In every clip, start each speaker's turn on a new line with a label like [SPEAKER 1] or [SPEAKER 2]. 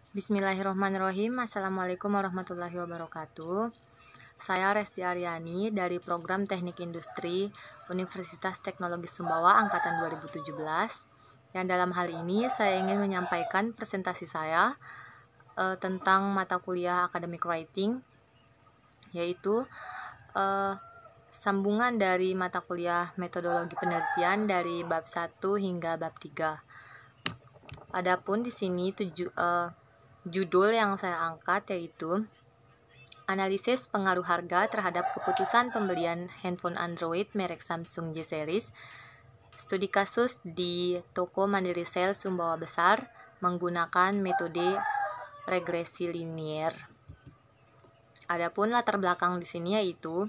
[SPEAKER 1] Bismillahirrahmanirrahim. Assalamualaikum warahmatullahi wabarakatuh. Saya Resti Aryani dari Program Teknik Industri Universitas Teknologi Sumbawa Angkatan 2017. Yang dalam hal ini saya ingin menyampaikan presentasi saya tentang mata kuliah Academic Writing, yaitu sambungan dari mata kuliah metodologi penelitian dari bab 1 hingga bab 3. Adapun di sini judul yang saya angkat yaitu analisis pengaruh harga terhadap keputusan pembelian handphone Android merek Samsung J Series. Studi kasus di toko Mandiri Sale Sumbawa Besar menggunakan metode regresi linier. Adapun latar belakang di sini yaitu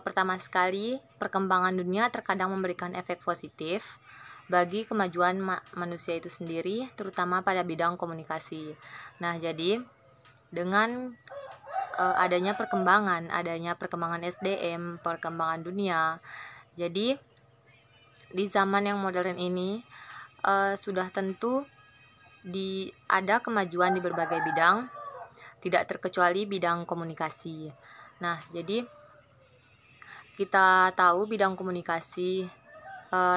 [SPEAKER 1] pertama sekali, perkembangan dunia terkadang memberikan efek positif bagi kemajuan manusia itu sendiri, terutama pada bidang komunikasi. Nah, jadi dengan adanya perkembangan SDM, perkembangan dunia, jadi di zaman yang modern ini sudah tentu ada kemajuan di berbagai bidang, tidak terkecuali bidang komunikasi. Nah, jadi kita tahu bidang komunikasi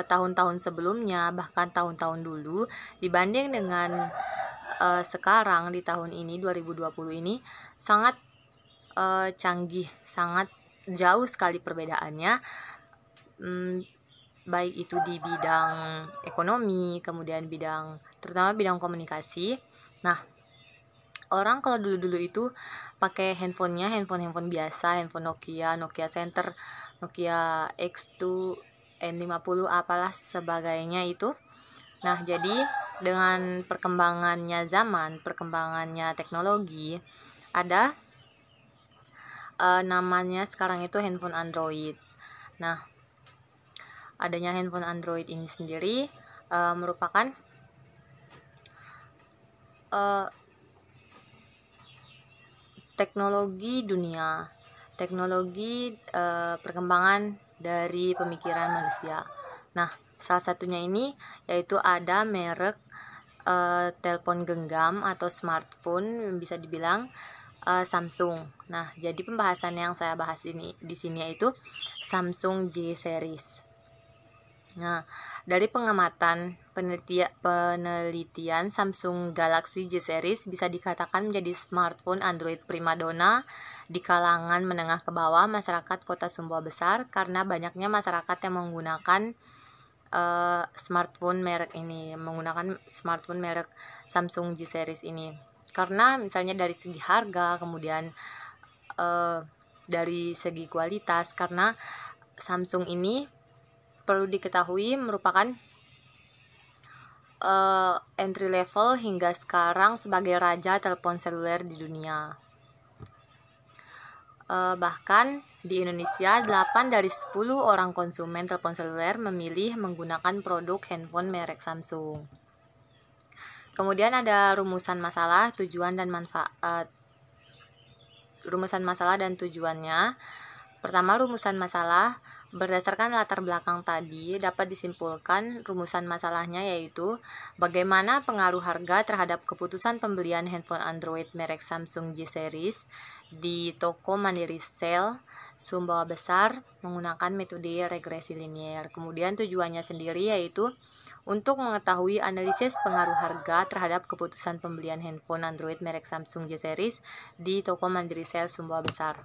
[SPEAKER 1] tahun-tahun sebelumnya, bahkan tahun-tahun dulu, dibanding dengan sekarang di tahun ini 2020 ini sangat canggih, sangat jauh sekali perbedaannya, baik itu di bidang ekonomi, kemudian terutama bidang komunikasi. Nah, orang kalau dulu-dulu itu pakai handphone biasa, handphone Nokia Center, Nokia X2, N50 apalah sebagainya itu. Nah, jadi dengan perkembangannya zaman, perkembangannya teknologi, ada namanya sekarang itu handphone Android. Nah, adanya handphone Android ini sendiri merupakan teknologi dunia, teknologi perkembangan dari pemikiran manusia. Nah, salah satunya ini yaitu ada merek telepon genggam atau smartphone, bisa dibilang Samsung. Nah, jadi pembahasan yang saya bahas di sini yaitu Samsung J Series. Nah, dari pengamatan penelitian Samsung Galaxy J Series bisa dikatakan menjadi smartphone Android primadona di kalangan menengah ke bawah masyarakat Kota Sumbawa Besar, karena banyaknya masyarakat yang menggunakan smartphone merek Samsung J Series ini. Karena misalnya dari segi harga, kemudian dari segi kualitas, karena Samsung ini perlu diketahui merupakan entry level hingga sekarang sebagai raja telepon seluler di dunia. Bahkan di Indonesia 8 dari 10 orang konsumen telepon seluler memilih menggunakan produk handphone merek Samsung. Kemudian ada rumusan masalah, tujuan dan manfaat. Rumusan masalah dan tujuannya. Pertama, rumusan masalah. Berdasarkan latar belakang tadi, dapat disimpulkan rumusan masalahnya yaitu bagaimana pengaruh harga terhadap keputusan pembelian handphone Android merek Samsung J Series di toko Mandiri Sale Sumbawa Besar menggunakan metode regresi linier. Kemudian tujuannya sendiri yaitu untuk mengetahui analisis pengaruh harga terhadap keputusan pembelian handphone Android merek Samsung J Series di toko Mandiri Sale Sumbawa Besar.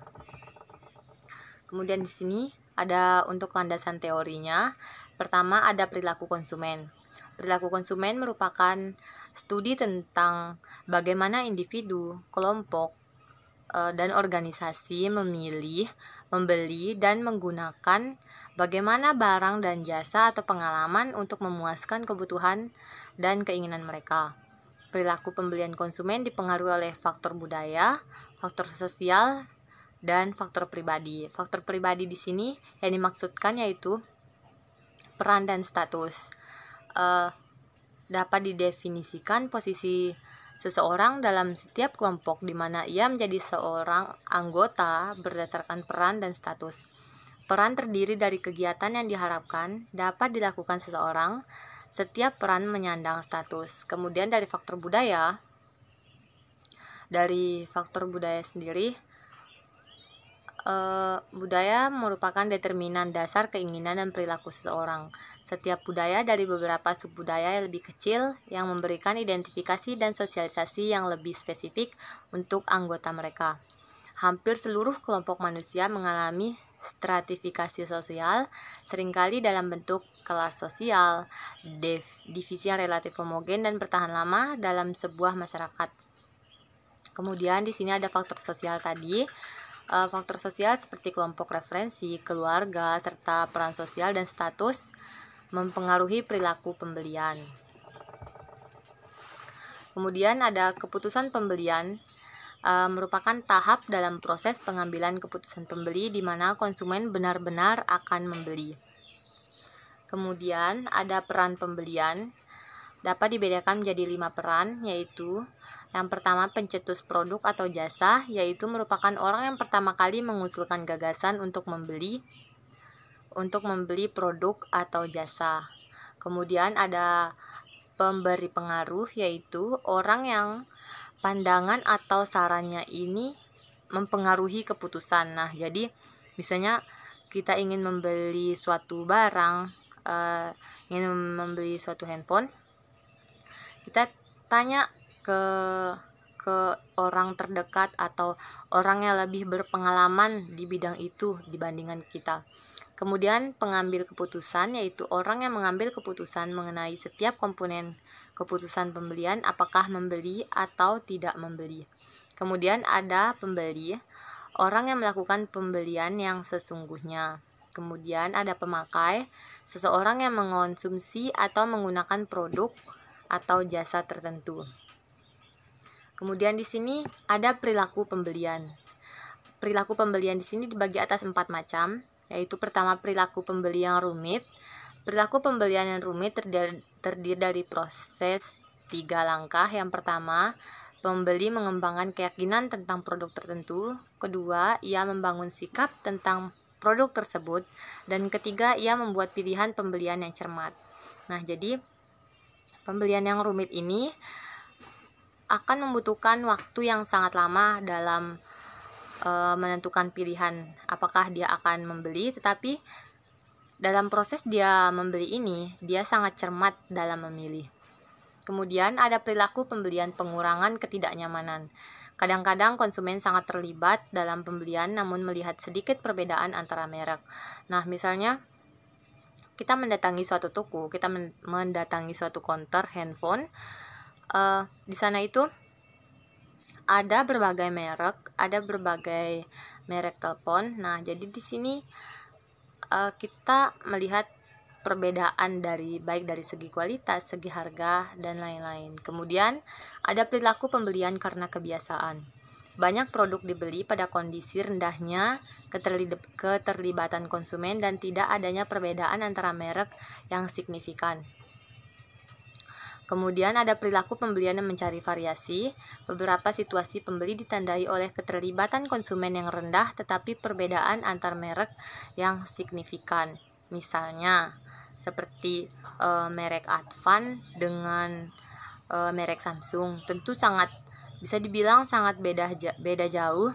[SPEAKER 1] Kemudian di sini ada untuk landasan teorinya. Pertama, ada perilaku konsumen. Perilaku konsumen merupakan studi tentang bagaimana individu, kelompok, dan organisasi memilih, membeli, dan menggunakan bagaimana barang dan jasa atau pengalaman untuk memuaskan kebutuhan dan keinginan mereka. Perilaku pembelian konsumen dipengaruhi oleh faktor budaya, faktor sosial, dan faktor pribadi. Faktor pribadi di sini yang dimaksudkan yaitu peran dan status. Dapat didefinisikan posisi seseorang dalam setiap kelompok di mana ia menjadi seorang anggota berdasarkan peran dan status. Peran terdiri dari kegiatan yang diharapkan dapat dilakukan seseorang. Setiap peran menyandang status. Kemudian dari faktor budaya, Dari faktor budaya sendiri, budaya merupakan determinan dasar keinginan dan perilaku seseorang. Setiap budaya dari beberapa subbudaya yang lebih kecil yang memberikan identifikasi dan sosialisasi yang lebih spesifik untuk anggota mereka. Hampir seluruh kelompok manusia mengalami stratifikasi sosial, seringkali dalam bentuk kelas sosial, divisi yang relatif homogen dan bertahan lama dalam sebuah masyarakat. Kemudian di sini ada faktor sosial tadi. Faktor sosial seperti kelompok referensi, keluarga, serta peran sosial dan status mempengaruhi perilaku pembelian. Kemudian ada keputusan pembelian, merupakan tahap dalam proses pengambilan keputusan pembeli di mana konsumen benar-benar akan membeli. Kemudian ada peran pembelian, dapat dibedakan menjadi 5 peran, yaitu yang pertama pencetus produk atau jasa, yaitu merupakan orang yang pertama kali mengusulkan gagasan untuk membeli produk atau jasa. Kemudian ada pemberi pengaruh, yaitu orang yang pandangan atau sarannya ini mempengaruhi keputusan. Nah, jadi misalnya kita ingin membeli suatu barang, ingin membeli suatu handphone, kita tanya ke orang terdekat atau orang yang lebih berpengalaman di bidang itu dibandingkan kita. Kemudian pengambil keputusan, yaitu orang yang mengambil keputusan mengenai setiap komponen keputusan pembelian, apakah membeli atau tidak membeli. Kemudian ada pembeli, orang yang melakukan pembelian yang sesungguhnya. Kemudian ada pemakai, seseorang yang mengonsumsi atau menggunakan produk atau jasa tertentu. Kemudian di sini ada perilaku pembelian. Perilaku pembelian di sini dibagi atas 4 macam, yaitu pertama perilaku pembeli yang rumit. Perilaku pembelian yang rumit terdiri dari proses 3 langkah. Yang pertama, pembeli mengembangkan keyakinan tentang produk tertentu. Kedua, ia membangun sikap tentang produk tersebut. Dan ketiga, ia membuat pilihan pembelian yang cermat. Nah, jadi pembelian yang rumit ini akan membutuhkan waktu yang sangat lama dalam menentukan pilihan apakah dia akan membeli, tetapi dalam proses dia membeli ini, dia sangat cermat dalam memilih. Kemudian ada perilaku pembelian pengurangan ketidaknyamanan. Kadang-kadang konsumen sangat terlibat dalam pembelian namun melihat sedikit perbedaan antara merek. Nah, misalnya kita mendatangi suatu toko, kita mendatangi suatu counter handphone. Di sana itu ada berbagai merek telepon. Nah, jadi di sini kita melihat perbedaan baik dari segi kualitas, segi harga, dan lain-lain. Kemudian ada perilaku pembelian karena kebiasaan. Banyak produk dibeli pada kondisi rendahnya keterlibatan konsumen dan tidak adanya perbedaan antara merek yang signifikan. Kemudian ada perilaku pembelian yang mencari variasi. Beberapa situasi pembeli ditandai oleh keterlibatan konsumen yang rendah tetapi perbedaan antar merek yang signifikan. Misalnya seperti merek Advan dengan merek Samsung, tentu bisa dibilang sangat beda jauh.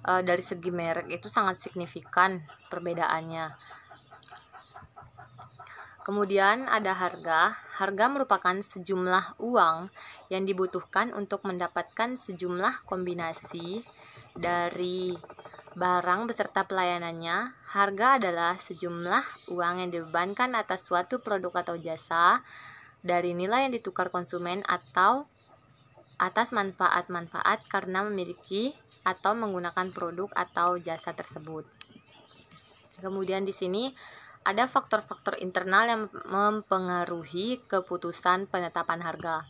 [SPEAKER 1] Dari segi merek itu sangat signifikan perbedaannya. Kemudian ada harga. Harga merupakan sejumlah uang yang dibutuhkan untuk mendapatkan sejumlah kombinasi dari barang beserta pelayanannya. Harga adalah sejumlah uang yang dibebankan atas suatu produk atau jasa dari nilai yang ditukar konsumen atau atas manfaat-manfaat karena memiliki atau menggunakan produk atau jasa tersebut. Kemudian di sini ada faktor-faktor internal yang mempengaruhi keputusan penetapan harga.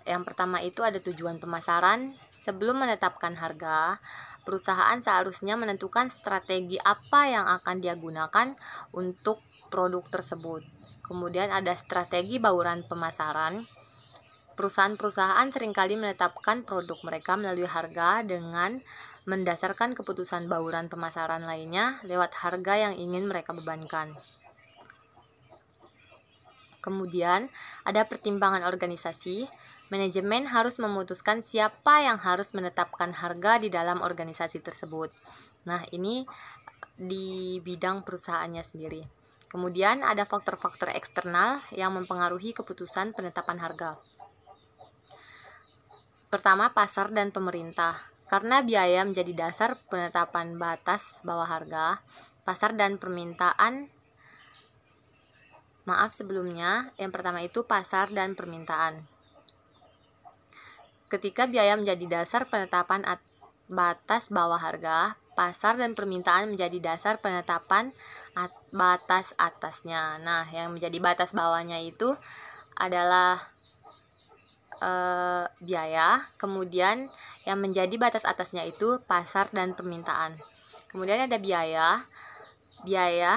[SPEAKER 1] Yang pertama itu ada tujuan pemasaran. Sebelum menetapkan harga, perusahaan seharusnya menentukan strategi apa yang akan dia gunakan untuk produk tersebut. Kemudian ada strategi bauran pemasaran. Perusahaan-perusahaan seringkali menetapkan produk mereka melalui harga dengan mendasarkan keputusan bauran pemasaran lainnya lewat harga yang ingin mereka bebankan. Kemudian, ada pertimbangan organisasi. Manajemen harus memutuskan siapa yang harus menetapkan harga di dalam organisasi tersebut. Nah, ini di bidang perusahaannya sendiri. Kemudian, ada faktor-faktor eksternal yang mempengaruhi keputusan penetapan harga. Pertama, pasar dan pemerintah. Karena biaya menjadi dasar penetapan batas bawah harga, pasar dan permintaan yang pertama itu pasar dan permintaan. Ketika biaya menjadi dasar penetapan batas bawah harga, pasar dan permintaan menjadi dasar penetapan batas atasnya. Nah, yang menjadi batas bawahnya itu adalah biaya, kemudian yang menjadi batas atasnya itu pasar dan permintaan. Kemudian ada biaya,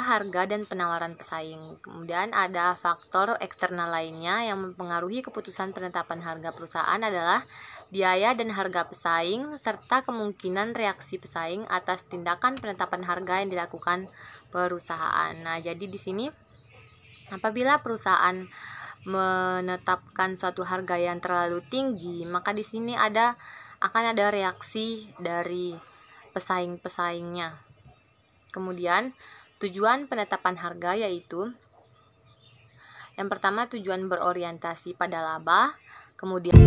[SPEAKER 1] harga, dan penawaran pesaing. Kemudian ada faktor eksternal lainnya yang mempengaruhi keputusan penetapan harga perusahaan adalah biaya dan harga pesaing, serta kemungkinan reaksi pesaing atas tindakan penetapan harga yang dilakukan perusahaan. Nah, jadi di sini apabila perusahaan menetapkan suatu harga yang terlalu tinggi, maka di sini akan ada reaksi dari pesaing-pesaingnya. Kemudian tujuan penetapan harga yaitu yang pertama tujuan berorientasi pada laba, kemudian